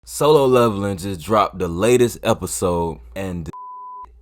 Solo Leveling just dropped the latest episode and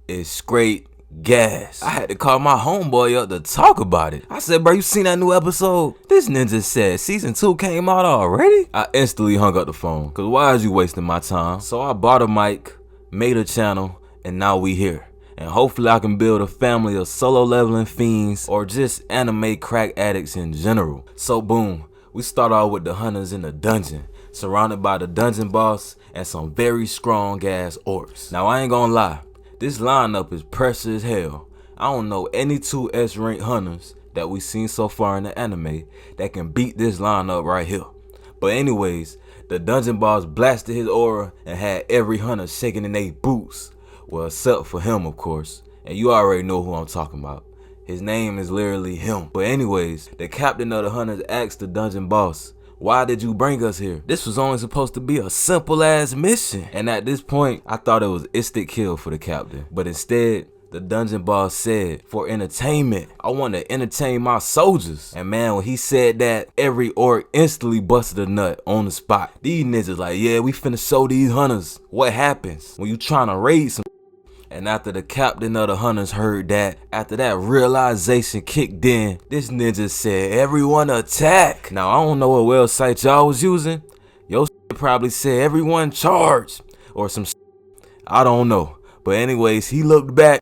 is straight gas. I had to call my homeboy up to talk about it. I said, bro, you seen that new episode? This ninja said season 2 came out already? I instantly hung up the phone, cause why is you wasting my time? So I bought a mic, made a channel, and now we here. And hopefully I can build a family of solo leveling fiends or just anime crack addicts in general. So boom, we start off with the hunters in the dungeon, surrounded by the dungeon boss and some very strong ass orcs. Now I ain't gonna lie, this lineup is pressure as hell. I don't know any 2 S rank hunters that we seen so far in the anime that can beat this lineup right here. But anyways, the dungeon boss blasted his aura and had every hunter shaking in their boots. Well, except for him, of course. And you already know who I'm talking about. His name is literally him. But anyways, the captain of the hunters asked the dungeon boss, why did you bring us here? This was only supposed to be a simple ass mission. And at this point, I thought it was instant kill for the captain. But instead, the dungeon boss said, for entertainment, I want to entertain my soldiers. And man, when he said that, every orc instantly busted a nut on the spot. These niggas like, yeah, we finna show these hunters what happens when you trying to raid some. And after the captain of the hunters heard that, after that realization kicked in, this ninja said, everyone attack. Now, I don't know what website y'all was using. Yo probably said, everyone charge. Or some I don't know. But anyways, he looked back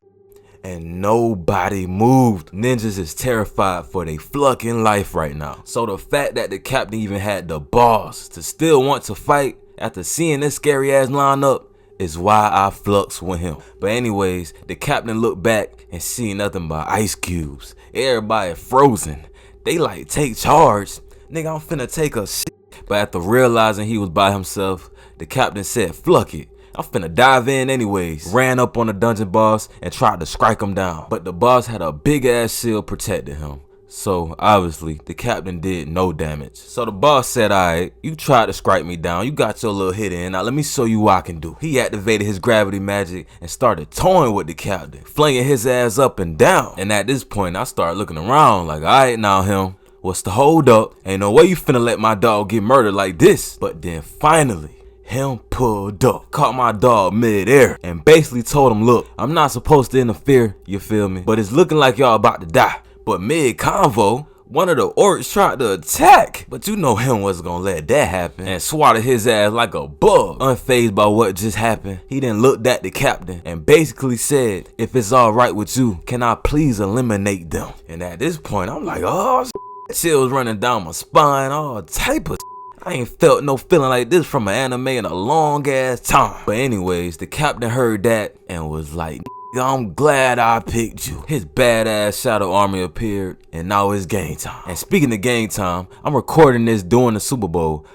and nobody moved. Ninjas is terrified for their fucking life right now. So the fact that the captain even had the balls to still want to fight after seeing this scary ass lineup is why I flux with him. But anyways, the captain looked back and see nothing but ice cubes. Everybody frozen. They like, take charge. Nigga, I'm finna take a shit. But after realizing he was by himself, the captain said, fuck it. I'm finna dive in anyways. Ran up on the dungeon boss and tried to strike him down. But the boss had a big ass shield protecting him. So obviously the captain did no damage. So the boss said, alright, you tried to strike me down, you got your little hit in, now let me show you what I can do. He activated his gravity magic and started toying with the captain, flinging his ass up and down. And at this point I started looking around like, alright now him, what's the hold up? Ain't no way you finna let my dog get murdered like this. But then finally, him pulled up, caught my dog mid-air, and basically told him, look, I'm not supposed to interfere, you feel me? But it's looking like y'all about to die. But mid-convo, one of the orcs tried to attack. But you know him wasn't gonna let that happen and swatted his ass like a bug. Unfazed by what just happened, he then looked at the captain and basically said, if it's alright with you, can I please eliminate them? And at this point, I'm like, oh, chills running down my spine, all type of I ain't felt no feeling like this from an anime in a long ass time. But anyways, the captain heard that and was like, I'm glad I picked you. His badass shadow army appeared and now it's game time. And speaking of game time, I'm recording this during the Super Bowl.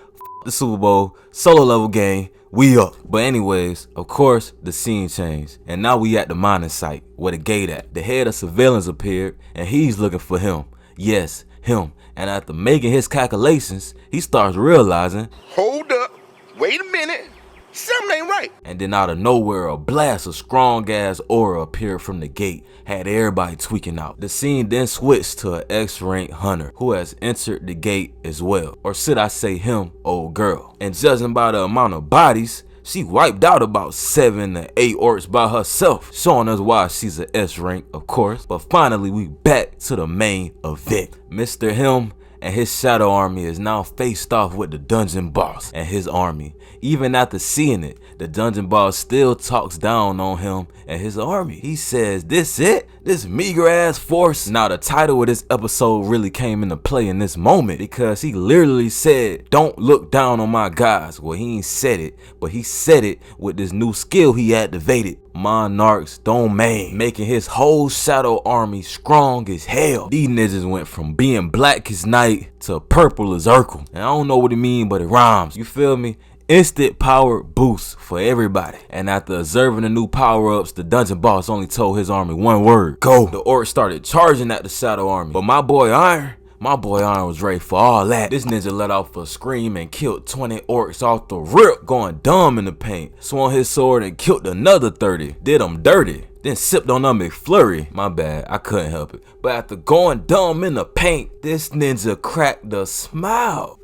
The Super Bowl, solo level game, we up. But anyways, of course, the scene changed. And now we at the mining site where the gate at. The head of surveillance appeared and he's looking for him. Yes, him. And after making his calculations, he starts realizing, hold up, wait a minute, something ain't right. And then out of nowhere, a blast of strong ass aura appeared from the gate, had everybody tweaking out. The scene then switched to an X-rank hunter who has entered the gate as well. Or should I say him, old girl. And judging by the amount of bodies, she wiped out about 7 to 8 orcs by herself, showing us why she's an S rank, of course. But finally, we back to the main event. Mr. Him and his shadow army is now faced off with the dungeon boss and his army. Even after seeing it, the dungeon boss still talks down on him and his army. He says, this it? This meager ass force? Now the title of this episode really came into play in this moment because he literally said, don't look down on my guys. Well, he ain't said it, but he said it with this new skill he activated, Monarch's Domain, making his whole shadow army strong as hell. These ninjas went from being black as night to purple as Urkel. And I don't know what it mean, but it rhymes. You feel me? Instant power boost for everybody. And after observing the new power-ups, the dungeon boss only told his army one word, go. The orcs started charging at the shadow army. But my boy Iron My boy Iron was ready for all that. This ninja let off a scream and killed 20 orcs off the rip, going dumb in the paint. Swung his sword and killed another 30. Did them dirty. Then sipped on a McFlurry. My bad, I couldn't help it. But after going dumb in the paint, this ninja cracked a smile.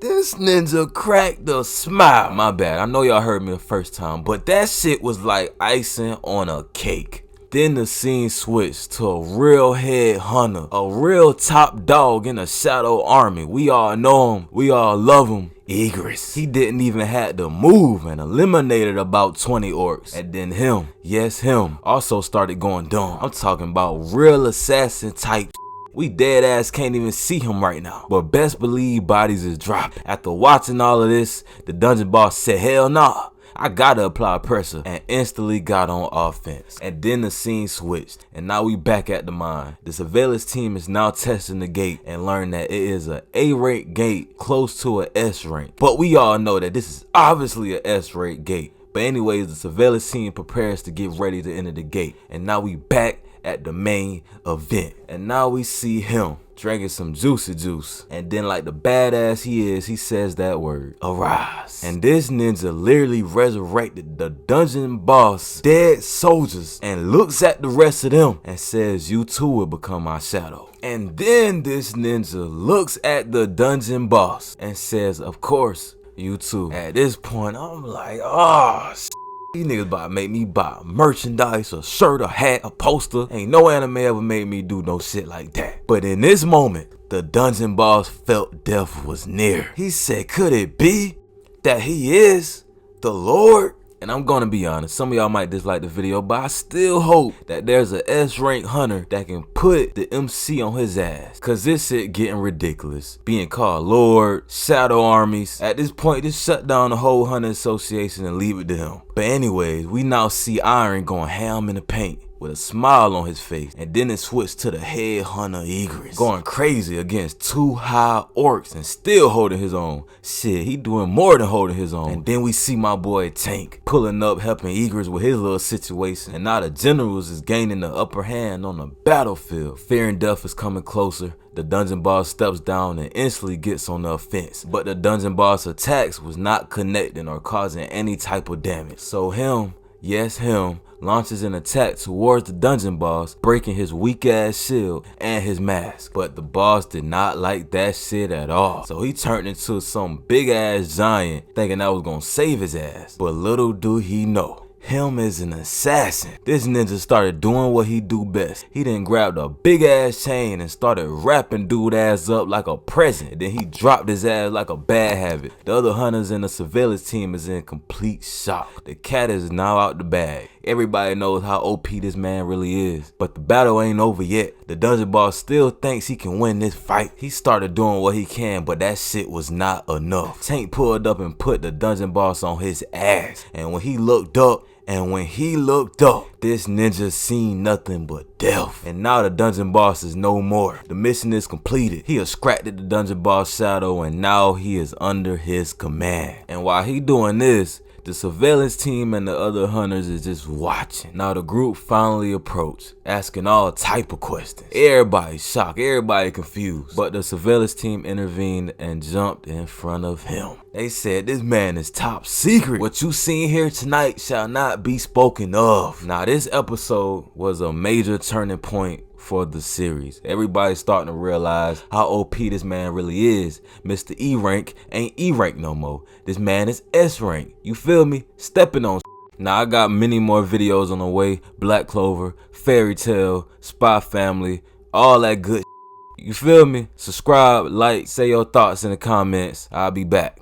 My bad, I know y'all heard me the first time, but that shit was like icing on a cake. Then the scene switched to a real head hunter, a real top dog in a shadow army. We all know him, we all love him. Igris. He didn't even have to move and eliminated about 20 orcs. And then him, yes him, also started going dumb. I'm talking about real assassin type. We dead ass can't even see him right now. But best believe bodies is dropping. After watching all of this, the dungeon boss said, hell nah. I gotta apply pressure, and instantly got on offense. And then the scene switched, and now we back at the mine. The surveillance team is now testing the gate and learn that it is a A-rank gate close to a S-rank. But we all know that this is obviously a S-rank gate. But anyways, the surveillance team prepares to get ready to enter the gate. And now we back at the main event. And now we see him drinking some juicy juice, and then like the badass he is, he says that word, arise. And this ninja literally resurrected the dungeon boss dead soldiers and looks at the rest of them and says, you too will become my shadow. And then this ninja looks at the dungeon boss and says, of course, you too. At this point, I'm like, oh, these niggas about to make me buy merchandise, a shirt, a hat, a poster. Ain't no anime ever made me do no shit like that. But in this moment, the dungeon boss felt death was near. He said, could it be that he is the Lord? And I'm gonna be honest, some of y'all might dislike the video, but I still hope that there's a S-rank hunter that can put the MC on his ass. Cause this shit getting ridiculous. Being called Lord, shadow armies. At this point, just shut down the whole hunter association and leave it to him. But anyways, we now see Iron going ham in the paint with a smile on his face, and then it switched to the head hunter Igris going crazy against 2 high orcs and still holding his own. Shit, he doing more than holding his own. And then we see my boy Tank pulling up, helping Igris with his little situation, and now the generals is gaining the upper hand on the battlefield. Fear and death is coming closer. The dungeon boss steps down and instantly gets on the offense, but the dungeon boss attacks was not connecting or causing any type of damage. So him, yes him, launches an attack towards the dungeon boss, breaking his weak ass shield and his mask. But the boss did not like that shit at all, so he turned into some big ass giant thinking that was gonna save his ass. But little do he know, him is an assassin. This ninja started doing what he do best. He then grabbed a big ass chain and started wrapping dude ass up like a present. Then he dropped his ass like a bad habit. The other hunters in the surveillance team is in complete shock. The cat is now out the bag. Everybody knows how OP this man really is. But the battle ain't over yet. The dungeon boss still thinks he can win this fight. He started doing what he can, but that shit was not enough. Tank pulled up and put the dungeon boss on his ass. And when he looked up, this ninja seen nothing but death. And now the dungeon boss is no more. The mission is completed. He extracted the dungeon boss shadow, and now he is under his command. And while he doing this, the surveillance team and the other hunters is just watching. Now the group finally approached, asking all type of questions. Everybody shocked, everybody confused. But the surveillance team intervened and jumped in front of him. They said, this man is top secret. What you seen here tonight shall not be spoken of. Now this episode was a major turning point for the series. Everybody's starting to realize how OP this man really is. Mr. E rank ain't E rank no more. This man is S rank. You feel me? Stepping on. Now I got many more videos on the way. Black Clover, Fairy Tale, Spy Family, all that good. You feel me? Subscribe, like, say your thoughts in the comments. I'll be back.